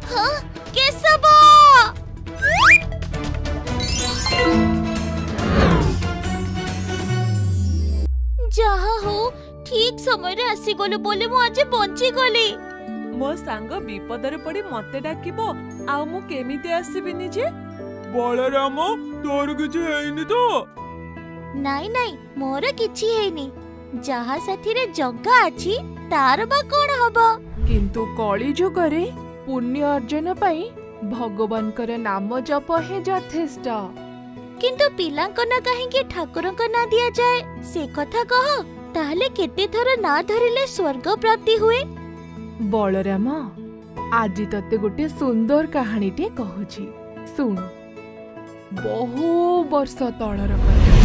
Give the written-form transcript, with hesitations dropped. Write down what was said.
हाँ, केशव जहा हो ठीक समय रे आसी गलो बोले मु आज बंची गली। मो सांग विपदरे पड़ी मते डाकिबो आ मु केमिते आसीबिनी जे? बलराम तोर किछि हेइनी तो? नाई नाई मोर किछि हेइनी। जहा साथी रे जग्गा अछि तार बा कोन हबो? किंतु कली जुगरे पुण्य अर्जन पई भगवान कर नाम जप हे यथेष्ट। किंतु पिलांक ना काहे कि ठाकुर को ना दिया जाए से कथा कह। ताहले केते थर ना धरिले स्वर्ग प्राप्ति हुए? बलराम आज तते गोटे सुंदर कहानी टे कहूची सुन। बहु वर्ष तळर कथा।